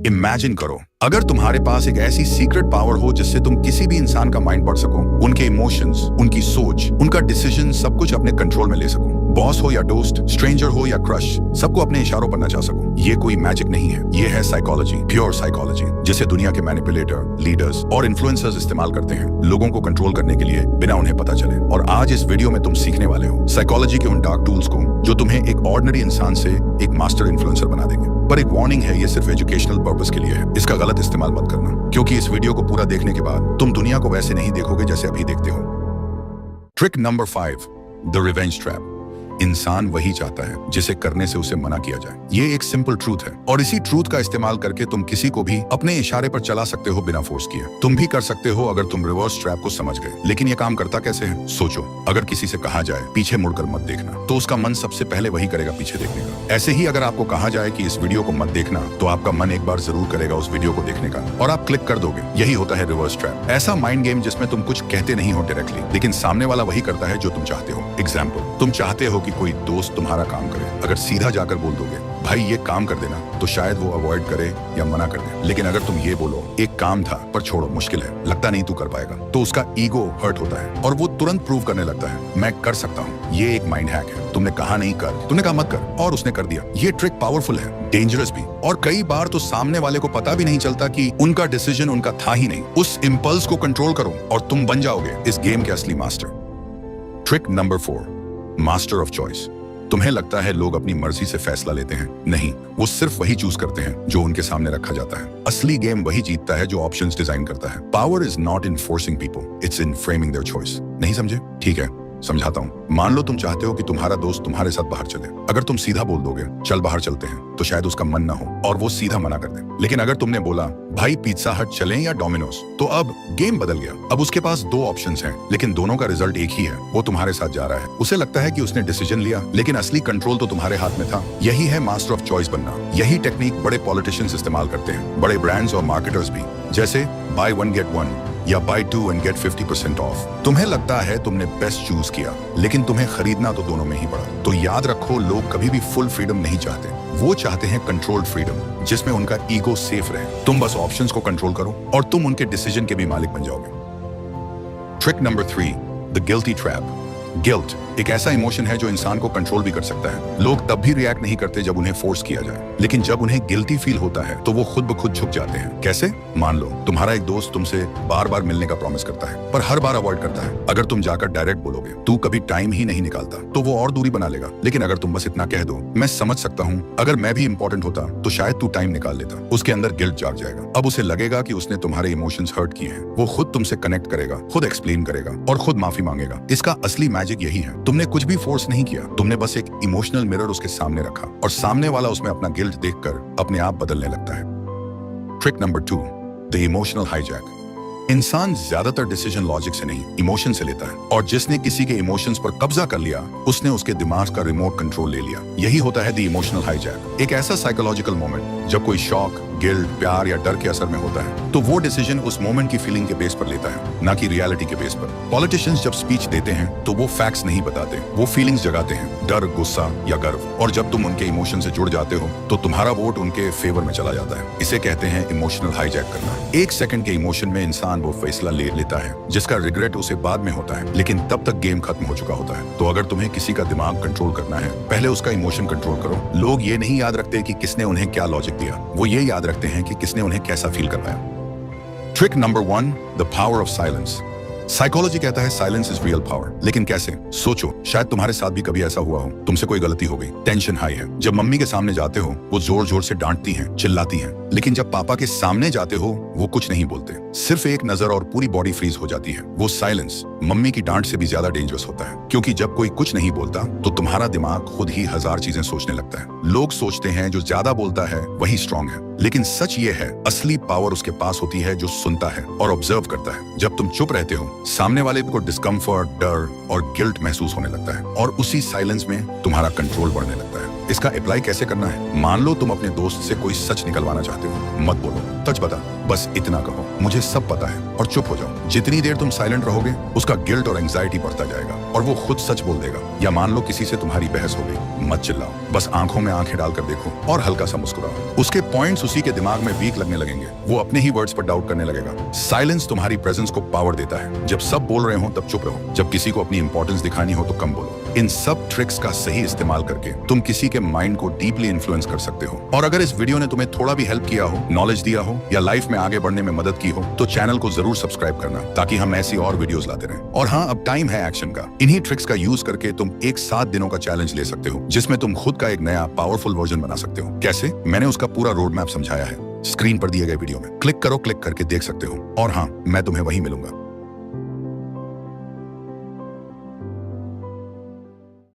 Imagine करो, अगर तुम्हारे पास एक ऐसी सीक्रेट पावर हो जिससे तुम किसी भी इंसान का माइंड पढ़ सको, उनके इमोशंस, उनकी सोच, उनका डिसीजन सब कुछ अपने कंट्रोल में ले सको। बॉस हो या दोस्त, स्ट्रेंजर हो या क्रश, सबको अपने इशारों पर नचा सको। ये कोई मैजिक नहीं है, ये है साइकोलॉजी, प्योर साइकोलॉजी, जिसे दुनिया के मैनिपुलेटर, लीडर्स और इन्फ्लुएंसर्स इस्तेमाल करते हैं लोगों को कंट्रोल करने के लिए बिना उन्हें पता चले। और आज इस वीडियो में तुम सीखने वाले हो साइकोलॉजी के उन डार्क टूल्स को जो तुम्हें एक ऑर्डिनरी इंसान से एक मास्टर इन्फ्लुएंसर बना देंगे। पर एक वार्निंग है, ये सिर्फ एजुकेशनल पर्पस के लिए है, इसका गलत इस्तेमाल मत करना, क्योंकि इस वीडियो को पूरा देखने के बाद तुम दुनिया को वैसे नहीं देखोगे जैसे अभी देखते हो। Trick number 5, the revenge trap. इंसान वही चाहता है जिसे करने से उसे मना किया जाए। ये एक सिंपल ट्रूथ है और इसी ट्रूथ का इस्तेमाल करके तुम किसी को भी अपने इशारे पर चला सकते हो बिना फोर्स किए। तुम भी कर सकते हो अगर तुम रिवर्स ट्रैप को समझ गए। लेकिन ये काम करता कैसे है? सोचो, अगर किसी से कहा जाए पीछे मुड़कर मत देखना, तो उसका मन सबसे पहले वही करेगा, पीछे देखने का। ऐसे ही अगर आपको कहा जाए कि इस वीडियो को मत देखना, तो आपका मन एक बार जरूर करेगा उस वीडियो को देखने का और आप क्लिक कर दोगे। यही होता है रिवर्स ट्रैप, ऐसा माइंड गेम जिसमें तुम कुछ कहते नहीं हो डायरेक्टली, लेकिन सामने वाला वही करता है जो तुम चाहते हो। एग्जाम्पल, तुम चाहते हो कि कोई दोस्त तुम्हारा काम करे। अगर सीधा जाकर बोल दोगे भाई ये काम कर देना, तो शायद वो अवॉइड करे या मना कर दे। लेकिन अगर तुम ये बोलो एक काम था पर छोड़ो, मुश्किल है, लगता नहीं तू कर पाएगा, तो उसका ईगो हर्ट होता है और वो तुरंत प्रूव करने लगता है मैं कर सकता हूँ। ये एक माइंड हैक है। तुमने कहा नहीं कर, तुमने कहा मत कर और उसने कर दिया। ये ट्रिक पावरफुल है, डेंजरस भी, और कई बार तो सामने वाले को पता भी नहीं चलता कि उनका डिसीजन उनका था ही नहीं। उस इंपल्स को कंट्रोल करो और तुम बन जाओगे इस गेम के असली master. Trick number 4, master of choice. तुम्हें लगता है लोग अपनी मर्जी से फैसला लेते हैं? नहीं, वो सिर्फ वही चूज करते हैं जो उनके सामने रखा जाता है। असली गेम वही जीतता है जो ऑप्शंस डिजाइन करता है। Power is not in forcing people, it's in framing their choice. नहीं समझे? ठीक है, समझाता हूँ। मान लो तुम चाहते हो कि तुम्हारा दोस्त तुम्हारे साथ बाहर चले। अगर तुम सीधा बोल दोगे चल बाहर चलते हैं, तो शायद उसका मन ना हो और वो सीधा मना कर दे। लेकिन अगर तुमने बोला भाई पिज्जा हट चलें या डोमिनोज, तो अब गेम बदल गया। अब उसके पास 2 ऑप्शंस हैं, लेकिन दोनों का रिजल्ट एक ही है। वो तुम्हारे साथ जा रहा है। उसे लगता है कि उसने डिसीजन लिया, लेकिन असली कंट्रोल तो तुम्हारे हाथ में था। यही है मास्टर ऑफ चॉइस बनना। यही टेक्निक बड़े पॉलिटिशियंस इस्तेमाल करते हैं, बड़े ब्रांड्स और मार्केटर्स भी, जैसे बाय 1 गेट 1 या बाय 2 एंड गेट 50% ऑफ। तुम्हें लगता है तुमने बेस्ट चूज किया, लेकिन तुम्हें खरीदना तो दोनों में ही पड़ा। तो याद रखो, लोग कभी भी फुल फ्रीडम नहीं चाहते, वो चाहते हैं कंट्रोल्ड फ्रीडम, जिसमें उनका ईगो सेफ रहे। तुम बस ऑप्शंस को कंट्रोल करो और तुम उनके डिसीजन के भी मालिक बन जाओगे। Trick number 3, the guilty trap. Guilt एक ऐसा इमोशन है जो इंसान को कंट्रोल भी कर सकता है। लोग तब भी रिएक्ट नहीं करते जब उन्हें फोर्स किया जाए, लेकिन जब उन्हें गिल्टी फील होता है तो वो खुद ब खुद झुक जाते हैं। कैसे? मान लो तुम्हारा एक दोस्त तुमसे बार बार मिलने का प्रॉमिस करता है, पर हर बार अवॉइड करता है। अगर तुम जाकर डायरेक्ट बोलोगे तू कभी टाइम ही नहीं निकालता, तो वो और दूरी बना लेगा। लेकिन अगर तुम बस इतना कह दो मैं समझ सकता हूँ, अगर मैं भी इंपॉर्टेंट होता तो शायद तू टाइम निकाल लेता, उसके अंदर गिल्ट जाग जाएगा। अब उसे लगेगा कि उसने तुम्हारे इमोशंस हर्ट किए हैं। वो खुद तुमसे कनेक्ट करेगा, खुद एक्सप्लेन करेगा और खुद माफी मांगेगा। इसका असली मैजिक यही है, तुमने कुछ भी फोर्स नहीं किया, तुमने बस एक इमोशनल मिरर उसके सामने रखा और सामने वाला उसमें अपना गिल्ट देखकर अपने आप बदलने लगता है। Trick number 2, the emotional hijack. इंसान ज्यादातर डिसीजन लॉजिक से नहीं, इमोशन से लेता है, और जिसने किसी के इमोशंस पर कब्जा कर लिया, उसने उसके दिमाग का रिमोट कंट्रोल ले लिया। यही होता है द इमोशनल हाईजैक। एक ऐसा साइकोलॉजिकल मोमेंट जब कोई शॉक, गिल्ट, प्यार या डर के असर में होता है, तो वो डिसीजन उस मोमेंट की फीलिंग के बेस पर लेता है, ना कि रियलिटी के बेस पर। पॉलिटिशियंस जब स्पीच देते हैं तो वो फैक्ट्स नहीं बताते, वो फीलिंग्स जगाते हैं, डर, गुस्सा या गर्व। और जब तुम उनके इमोशन से जुड़ जाते हो तो तुम्हारा वोट उनके फेवर में चला जाता है। इसे कहते हैं इमोशनल हाईजैक करना। 1 सेकंड के इमोशन में इंसान वो फैसला ले लेता है जिसका रिग्रेट उसे बाद में होता है, लेकिन तब तक गेम खत्म हो चुका होता है। तो अगर तुम्हें किसी का दिमाग कंट्रोल करना है, पहले उसका इमोशन कंट्रोल करो। लोग ये नहीं याद रखते कि किसने उन्हें क्या लॉजिक दिया, वो ये याद रखते हैं कि किसने उन्हें कैसा फील करवाया। Trick number 1, the power of silence. Psychology कहता है साइलेंस इज रियल पावर, लेकिन कैसे? सोचो, शायद तुम्हारे साथ भी कभी ऐसा हुआ हो, तुमसे कोई गलती हो गई, टेंशन हाई है। जब मम्मी के सामने जाते हो वो जोर जोर से डांटती हैं, चिल्लाती हैं, लेकिन जब पापा के सामने जाते हो वो कुछ नहीं बोलते, सिर्फ एक नजर और पूरी बॉडी फ्रीज हो जाती है। वो साइलेंस मम्मी की डांट से भी ज्यादा डेंजरस होता है, क्योंकि जब कोई कुछ नहीं बोलता तो तुम्हारा दिमाग खुद ही 1000 चीजें सोचने लगता है। लोग सोचते हैं जो ज्यादा बोलता है वही स्ट्रांग है, लेकिन सच ये है असली पावर उसके पास होती है जो सुनता है और ऑब्जर्व करता है। जब तुम चुप रहते हो, सामने वाले को डिस्कम्फर्ट, डर और गिल्ट महसूस होने लगता है, और उसी साइलेंस में तुम्हारा कंट्रोल बढ़ने लगता है। इसका अप्लाई कैसे करना है? मान लो तुम अपने दोस्त से कोई सच निकलवाना चाहते हो, मत बोलो सच बता, बस इतना कहो मुझे सब पता है और चुप हो जाओ। जितनी देर तुम साइलेंट रहोगे उसका गिल्ट और एंजाइटी बढ़ता जाएगा और वो खुद सच बोल देगा। या मान लो किसी से तुम्हारी बहस हो गई, मत चिल्लाओ, बस आंखों में आंखें डालकर देखो और हल्का सा मुस्कुराओ। उसके पॉइंट्स उसी के दिमाग में वीक लगने लगेंगे, वो अपने ही वर्ड्स पर डाउट करने लगेगा। साइलेंस तुम्हारी प्रेजेंस को पावर देता है। जब सब बोल रहे हो तब चुप रहो, जब किसी को अपनी इंपॉर्टेंस दिखानी हो तो कम बोलो। इन सब ट्रिक्स का सही इस्तेमाल करके तुम किसी के माइंड को डीपली इन्फ्लुएंस कर सकते हो। और अगर इस वीडियो ने तुम्हें थोड़ा भी हेल्प किया हो, नॉलेज दिया हो या लाइफ में आगे बढ़ने में मदद की हो तो चैनल को जरूर सब्सक्राइब करना ताकि हम ऐसी और वीडियोस लाते रहें। और हाँ, अब टाइम है एक्शन का। इन्हीं ट्रिक्स का यूज करके तुम एक 7 दिनों का चैलेंज ले सकते हो जिसमें तुम खुद का एक नया पावरफुल वर्जन बना सकते हो। कैसे? मैंने उसका पूरा रोड मैप समझाया है स्क्रीन पर दिए गए वीडियो में। क्लिक करो, क्लिक करके देख सकते हो। और हाँ, मैं तुम्हें वहीं मिलूंगा।